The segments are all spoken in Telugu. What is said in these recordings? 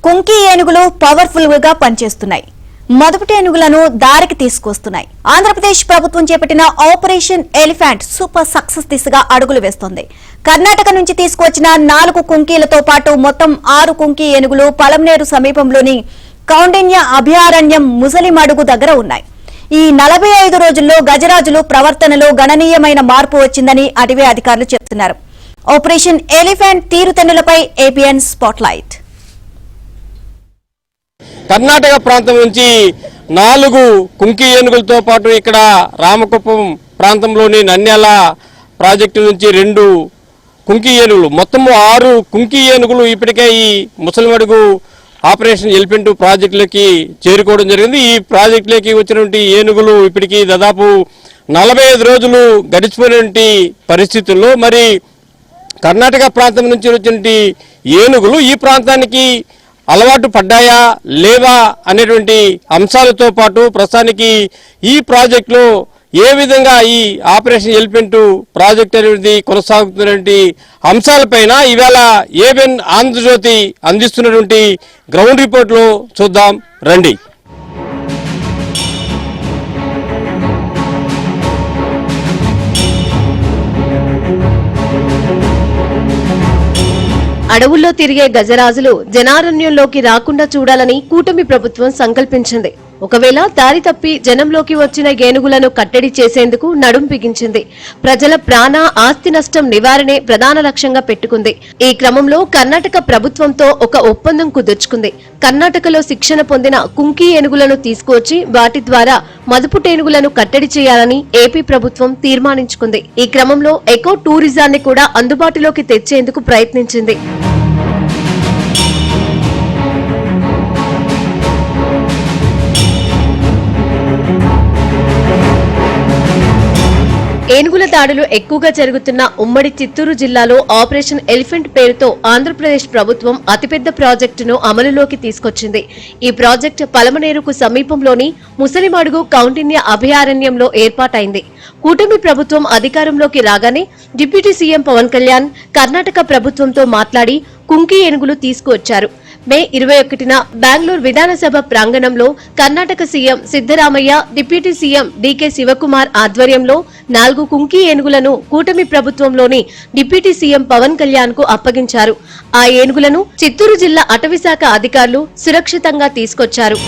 కుంకి ఏనుగులు పవర్ఫుల్ గా పనిచేస్తున్నాయి. మదుపుటి ఏనుగులను దారికి తీసుకొస్తున్నాయి. ఆంధ్రప్రదేశ్ ప్రభుత్వం చేపట్టిన ఆపరేషన్ ఎలిఫెంట్ సూపర్ సక్సెస్ దిశగా అడుగులు వేస్తోంది. కర్ణాటక నుంచి తీసుకువచ్చిన 4 కుంకీలతో పాటు మొత్తం 6 కుంకి ఏనుగులు పలమనేరు సమీపంలోని కౌండిన్య అభయారణ్యం ముసలిమడుగు దగ్గర ఉన్నాయి. ఈ 45 రోజుల్లో గజరాజులు ప్రవర్తనలో గణనీయమైన మార్పు వచ్చిందని అటవీ అధికారులు చెబుతున్నారు. ఆపరేషన్ ఎలిఫెంట్ తీరుతెన్నులపై ఏబిఎన్ స్పాట్లైట్. కర్ణాటక ప్రాంతం నుంచి 4 కుంకి ఏనుగులతో పాటు ఇక్కడ రామకుప్పం ప్రాంతంలోని నన్యాల ప్రాజెక్టు నుంచి 2 కుంకి ఏనుగులు, మొత్తము 6 కుంకి ఏనుగులు ఇప్పటికే ఈ ముసలిమడుగు ఆపరేషన్ ఎలిఫెంట్ ప్రాజెక్టులకి చేరుకోవడం జరిగింది. ఈ ప్రాజెక్టులకి వచ్చినటువంటి ఏనుగులు ఇప్పటికీ దాదాపు 45 రోజులు గడిచిపోయినటువంటి పరిస్థితుల్లో మరి కర్ణాటక ప్రాంతం నుంచి వచ్చినటువంటి ఏనుగులు ఈ ప్రాంతానికి అలవాటు పడ్డాయా లేవా అనేటువంటి అంశాలతో పాటు ప్రస్తుతానికి ఈ ప్రాజెక్టులో ఏ విధంగా ఈ ఆపరేషన్ ఎలిఫెంట్ ప్రాజెక్ట్ అనేది కొనసాగుతున్నటువంటి అంశాలపైన ఇవాళ ఏబిఎన్ ఆంధ్రజ్యోతి అందిస్తున్నటువంటి గ్రౌండ్ రిపోర్ట్లో చూద్దాం రండి. అడవుల్లో తిరిగే గజరాజులు జనారణ్యంలోకి రాకుండా చూడాలని కూటమి ప్రభుత్వం సంకల్పించింది. ఒకవేళ దారి తప్పి జనంలోకి వచ్చిన ఏనుగులను కట్టడి చేసేందుకు నడుం బిగించింది. ప్రజల ప్రాణ ఆస్తి నష్టం నివారణే ప్రధాన లక్ష్యంగా పెట్టుకుంది. ఈ క్రమంలో కర్ణాటక ప్రభుత్వంతో ఒక ఒప్పందం కుదుర్చుకుంది. కర్ణాటకలో శిక్షణ పొందిన కుంకి ఏనుగులను తీసుకువచ్చి వాటి ద్వారా మదుపుటేనుగులను కట్టడి చేయాలని ఏపీ ప్రభుత్వం తీర్మానించుకుంది. ఈ క్రమంలో ఎకో టూరిజాన్ని కూడా అందుబాటులోకి తెచ్చేందుకు ప్రయత్నించింది. ఏనుగుల దాడులు ఎక్కువగా జరుగుతున్న ఉమ్మడి చిత్తూరు జిల్లాలో ఆపరేషన్ ఎలిఫెంట్ పేరుతో ఆంధ్రప్రదేశ్ ప్రభుత్వం అతిపెద్ద ప్రాజెక్టును అమలులోకి తీసుకొచ్చింది. ఈ ప్రాజెక్టు పలమనేరుకు సమీపంలోని ముసలిమడుగు కౌండిన్య అభయారణ్యంలో ఏర్పాటైంది. కూటమి ప్రభుత్వం అధికారంలోకి రాగానే డిప్యూటీ సీఎం పవన్ కళ్యాణ్ కర్ణాటక ప్రభుత్వంతో మాట్లాడి కుంకి ఏనుగులు తీసుకువచ్చారు. మే 21న బెంగళూరు విధానసభ ప్రాంగణంలో Karnataka CM Siddaramaiah, deputy CM DK Shivakumar ఆధ్వర్యంలో 4 కుంకి ఏనుగులను కూటమి ప్రభుత్వంలోని డిప్యూటీ సీఎం పవన్ కళ్యాణ్ కు అప్పగించారు. ఆ ఏనుగులను చిత్తూరు జిల్లా అటవీశాఖ అధికారులు సురక్షితంగా తీసుకొచ్చారు.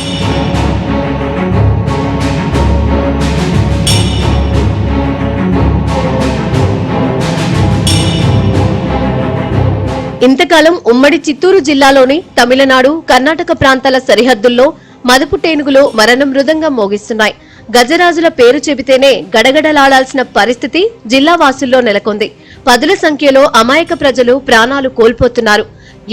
ఇంతకాలం ఉమ్మడి చిత్తూరు జిల్లాలోని తమిళనాడు, కర్ణాటక ప్రాంతాల సరిహద్దుల్లో మదుపుటేనుగులు మరణ మృదంగం మోగిస్తున్నాయి. గజరాజుల పేరు చెబితేనే గడగడలాడాల్సిన పరిస్థితి జిల్లా వాసుల్లో నెలకొంది. పదుల సంఖ్యలో అమాయక ప్రజలు ప్రాణాలు కోల్పోతున్నారు.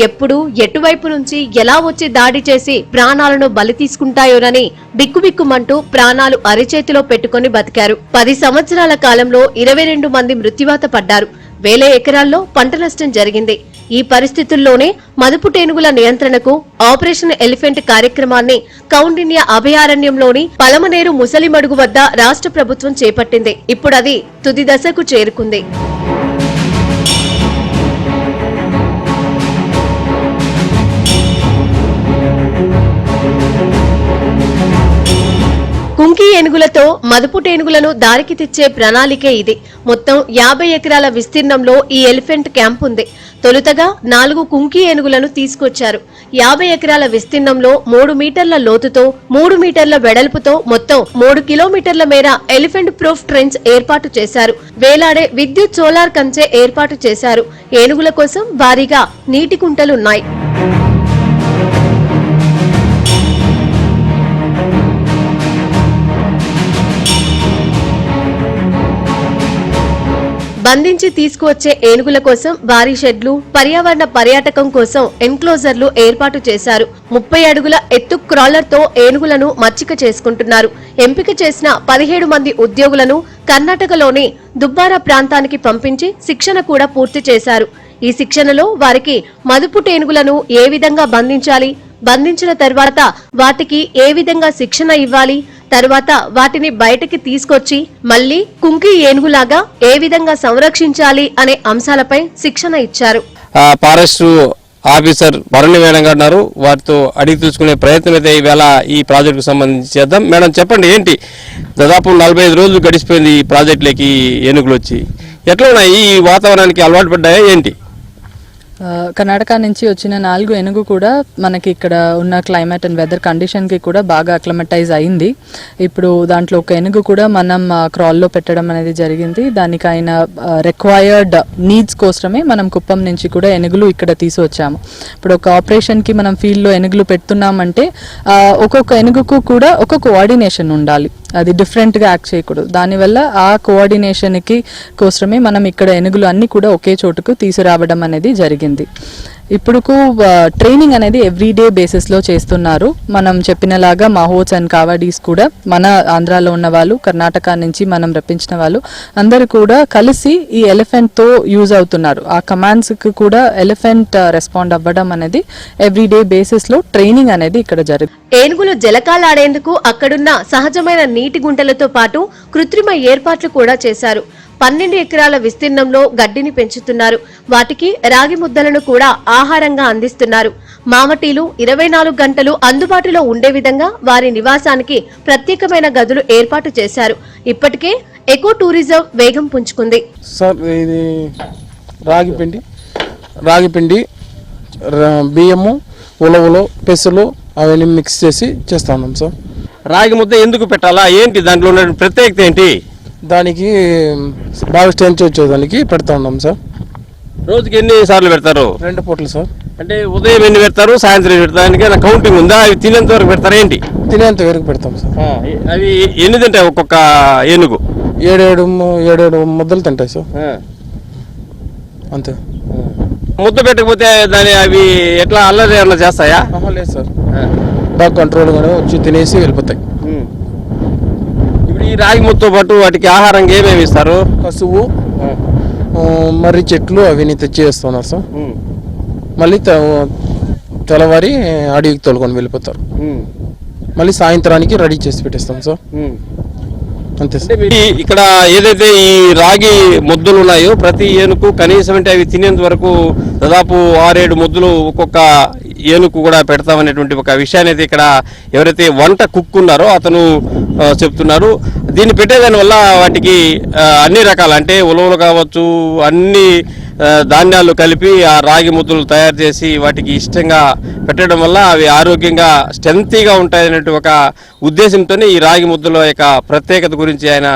ఎప్పుడు ఎటువైపు నుంచి ఎలా వచ్చి దాడి చేసి ప్రాణాలను బలి తీసుకుంటాయోనని బిక్కుబిక్కుమంటూ ప్రాణాలు అరిచేతిలో పెట్టుకుని బతికారు. 10 సంవత్సరాల కాలంలో 22 మంది మృత్యువాత పడ్డారు. వేల ఎకరాల్లో పంట నష్టం జరిగింది. ఈ పరిస్థితుల్లోనే మదుపుటేనుగుల నియంత్రణకు ఆపరేషన్ ఎలిఫెంట్ కార్యక్రమాన్ని కౌండిన్య అభయారణ్యంలోని పలమనేరు ముసలిమడుగు వద్ద రాష్ట్ర ప్రభుత్వం చేపట్టింది. ఇప్పుడు అది తుది దశకు చేరుకుంది. కుంకి ఏనుగులతో మదుపుటేనుగులను దారికి తెచ్చే ప్రణాళికే ఇది. మొత్తం 50 ఎకరాల విస్తీర్ణంలో ఈ ఎలిఫెంట్ క్యాంప్ ఉంది. తొలుతగా 4 కుంకి ఏనుగులను తీసుకొచ్చారు. 50 ఎకరాల విస్తీర్ణంలో 3 మీటర్ల లోతుతో 3 మీటర్ల వెడల్పుతో మొత్తం 3 కిలోమీటర్ల మేర ఎలిఫెంట్ ప్రూఫ్ ట్రెంచ్ ఏర్పాటు చేశారు. వేలాడే విద్యుత్ సోలార్ కంచె ఏర్పాటు చేశారు. ఏనుగుల కోసం భారీగా నీటి కుంటలున్నాయి. బంధించి తీసుకువచ్చే ఏనుగుల కోసం భారీ షెడ్లు, పర్యావరణ పర్యాటకం కోసం ఎన్క్లోజర్లు ఏర్పాటు చేశారు. 30 అడుగుల ఎత్తు క్రాలర్ తో ఏనుగులను మచ్చిక చేసుకుంటున్నారు. ఎంపిక చేసిన 17 మంది ఉద్యోగులను కర్ణాటకలోని దుబ్బారా ప్రాంతానికి పంపించి శిక్షణ కూడా పూర్తి చేశారు. ఈ శిక్షణలో వారికి మదుపుటేనుగులను ఏ విధంగా బంధించాలి, బంధించిన తర్వాత వాటికి ఏ విధంగా శిక్షణ ఇవ్వాలి, తర్వాత వాటిని బయటికి తీసుకొచ్చి మళ్లీ కుంకి ఏనుగులాగా ఏ విధంగా సంరక్షించాలి అనే అంశాలపై శిక్షణ ఇచ్చారు. ఫారెస్ట్ ఆఫీసర్ భరణి మేడం గారు ఉన్నారు. వారితో అడిగి తెలుసుకునే ప్రయత్నం అయితే ఈవేళ ఈ ప్రాజెక్టుకు సంబంధించి చేద్దాం. మేడం చెప్పండి, ఏంటి దాదాపు 45 రోజులు గడిచిపోయింది ఈ ప్రాజెక్టులకి ఏనుగులు వచ్చి, ఎట్లా ఉన్నాయి? ఈ వాతావరణానికి అలవాటు పడ్డాయా ఏంటి? కర్ణాటక నుంచి వచ్చిన 4 ఏనుగు కూడా మనకి ఇక్కడ ఉన్న క్లైమేట్ అండ్ వెదర్ కండిషన్కి కూడా బాగా అక్లమటైజ్ అయింది. ఇప్పుడు దాంట్లో ఒక ఏనుగు కూడా మనం క్రాల్లో పెట్టడం అనేది జరిగింది. దానికి అయిన రిక్వైర్డ్ నీడ్స్ కోసమే మనం కుప్పం నుంచి కూడా ఏనుగులు ఇక్కడ తీసుకొచ్చాము. ఇప్పుడు ఒక ఆపరేషన్కి మనం ఫీల్డ్లో ఏనుగులు పెడుతున్నామంటే ఒక్కొక్క ఏనుగుకు కూడా ఒక కోఆర్డినేషన్ ఉండాలి. అది డిఫరెంట్గా యాక్ట్ చేయకూడదు. దానివల్ల ఆ కోఆర్డినేషన్కి కోసమే మనం ఇక్కడ ఏనుగులు అన్నీ కూడా ఒకే చోటుకు తీసుకురావడం అనేది జరిగింది. ఇప్పుడు ట్రైనింగ్ అనేది ఎవ్రీడే బేసిస్లో చేస్తున్నారు. మనం చెప్పినలాగా మహోత్స్ అండ్ కావడీస్ కూడా మన ఆంధ్రాలో ఉన్న వాళ్ళు, కర్ణాటక నుంచి మనం రప్పించిన వాళ్ళు అందరూ కూడా కలిసి ఈ ఎలిఫెంట్తో యూజ్ అవుతున్నారు. ఆ కమాండ్స్కి కూడా ఎలిఫెంట్ రెస్పాండ్ అవ్వడం అనేది ఎవ్రీడే బేసిస్లో ట్రైనింగ్ అనేది ఇక్కడ జరుగుతుంది. ఏనుగులు జలకాలాడేందుకు అక్కడున్న సహజమైన నీటి గుంటలతో పాటు కృత్రిమ ఏర్పాట్లు కూడా చేశారు. 12 ఎకరాల విస్తీర్ణంలో గడ్డిని పెంచుతున్నారు. వాటికి రాగి ముద్దలను కూడా ఆహారంగా అందిస్తున్నారు. మామటీలు 24 గంటలు అందుబాటులో ఉండే విధంగా వారి నివాసానికి ప్రత్యేకమైన గదులు ఏర్పాటు చేశారు. ఇప్పటికే ఎకో టూరిజం వేగం పుంజుకుంది. సార్ ఇది రాగి పిండి బియ్యము, ఉలవలు, పెసలు అవన్నీ మిక్స్ చేసి చేస్తా ఉన్నాం సార్. రాగి ముద్ద ఎందుకు పెట్టాలా, ఏంటి దాంట్లో ఉన్న ప్రత్యేకత ఏంటి? దానికి బాగా స్ట్రెంత్ వచ్చేదానికి పెడతా ఉన్నాం సార్. రోజుకి ఎన్ని సార్లు పెడతారు? 2 పూటలు సార్. అంటే ఉదయం ఎన్ని పెడతారు, సాయంత్రం ఎన్ని పెడతారు? దానికి కౌంటింగ్ ఉందా? అవి తినేంత వరకు పెడతారా ఏంటి? తినేంత వరకు పెడతాం సార్. అవి ఎన్ని తింటాయి ఒక్కొక్క ఏనుగు? 7 ముద్దలు తింటాయి సార్, అంతే. ముద్ద పెట్టకపోతే అవి ఎట్లా అల్లరి ఏమన్నా చేస్తాయా? లేదు సార్, బాగా కంట్రోల్గానే వచ్చి తినేసి వెళ్ళిపోతాయి. ఇప్పుడు ఈ రాగి ముద్దతో పాటు వాటికి ఆహారంగా ఏమేమి ఇస్తారు? కసువు, మర్రి చెట్లు అవన్నీ తెచ్చి వేస్తున్నారు సార్. మళ్ళీ తెల్లవారి అడవికి తోలుకొని వెళ్ళిపోతారు. మళ్ళీ సాయంత్రానికి రెడీ చేసి పెట్టేస్తాం సార్, అంతే సార్. ఇక్కడ ఏదైతే ఈ రాగి ముద్దలు ఉన్నాయో ప్రతి ఏనుగు కనీసం అంటే అవి తినేంత వరకు దాదాపు 6-7 ముద్దలు ఒక్కొక్క ఏనుగు కూడా పెడతామనేటువంటి ఒక విషయాన్ని అయితే ఇక్కడ ఎవరైతే వంట కుక్ ఉన్నారో అతను చెప్తున్నారు. దీన్ని పెట్టేదాని వల్ల వాటికి అన్ని రకాల అంటే ఉలవలు కావచ్చు, అన్ని ధాన్యాలు కలిపి ఆ రాగి ముద్దలు తయారు చేసి వాటికి ఇష్టంగా పెట్టడం వల్ల అవి ఆరోగ్యంగా స్ట్రెంతీగా ఉంటాయనే ఒక ఉద్దేశంతోనే ఈ రాగి ముద్దల యొక్క ప్రత్యేకత గురించి ఆయన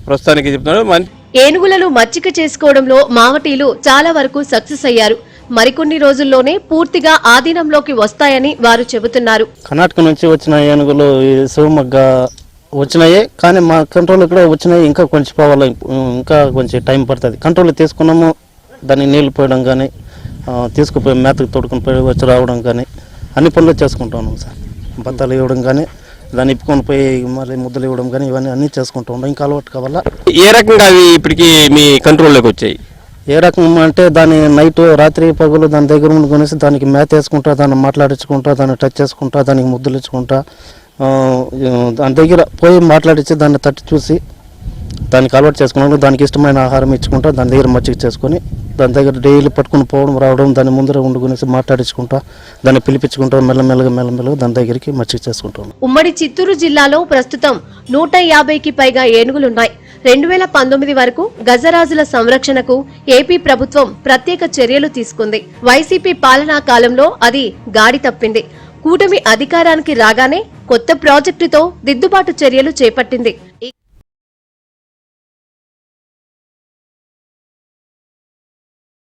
ప్రస్తుతానికి చెప్తున్నారు. ఏనుగులను మచ్చిక చేసుకోవడంలో మావటీలు చాలా వరకు సక్సెస్ అయ్యారు. మరికొన్ని రోజుల్లోనే పూర్తిగా ఆధీనంలోకి వస్తాయని వారు చెబుతున్నారు. కర్ణాటక నుంచి వచ్చిన ఏనుగులు శివమొగ్గ వచ్చినాయి, కానీ మా కంట్రోల్ కూడా వచ్చినాయి. ఇంకా కొంచెం పోవాలి, ఇంకా కొంచెం టైం పడుతుంది. కంట్రోల్ తీసుకున్నాము. దాన్ని నీళ్లు పోయడం కానీ, తీసుకుపోయి మేతకు తోడుకొని పోయి వచ్చి రావడం కానీ అన్ని పనులు చేసుకుంటూ ఉన్నాం సార్. బత్తాలు ఇవ్వడం కానీ, దాన్ని ఇప్పుకొని పోయి మళ్ళీ ముద్దలు ఇవ్వడం కానీ ఇవన్నీ అన్నీ చేసుకుంటూ ఉన్నాం. ఇంకా అలవాటు కావాలా. ఏ రకంగా అవి ఇప్పటికి మీ కంట్రోల్లోకి వచ్చాయి? ఏ రకం అంటే దాన్ని నైట్ రాత్రి పగులు దాని దగ్గర ఉండుకొనేసి దానికి మేత వేసుకుంటా, దాన్ని మాట్లాడించుకుంటా, దాన్ని టచ్ చేసుకుంటా, దానికి ముద్దులు ఇచ్చుకుంటా, దాని దగ్గర పోయి మాట్లాడించి దాన్ని తట్టి చూసి దానికి అలవాటు చేసుకున్నాను. దానికి ఇష్టమైన ఆహారం ఇచ్చుకుంటా, దాని దగ్గర మచ్చిక చేసుకొని దాని దగ్గర డైలీ పట్టుకుని పోవడం రావడం, దాని ముందర ఉండుకునేసి మాట్లాడించుకుంటా, దాన్ని పిలిపించుకుంటా, మెల్లమెల్లగా దాని దగ్గరికి మచ్చిక చేసుకుంటాను. ఉమ్మడి చిత్తూరు జిల్లాలో ప్రస్తుతం 150కి పైగా ఏనుగులున్నాయి. 2019 వరకు గజరాజుల సంరక్షణకు ఏపీ ప్రభుత్వం ప్రత్యేక చర్యలు తీసుకుంది. వైసీపీ పాలనా కాలంలో అది గాడి తప్పింది. కూటమి అధికారానికి రాగానే కొత్త ప్రాజెక్టుతో దిద్దుబాటు చర్యలు చేపట్టింది.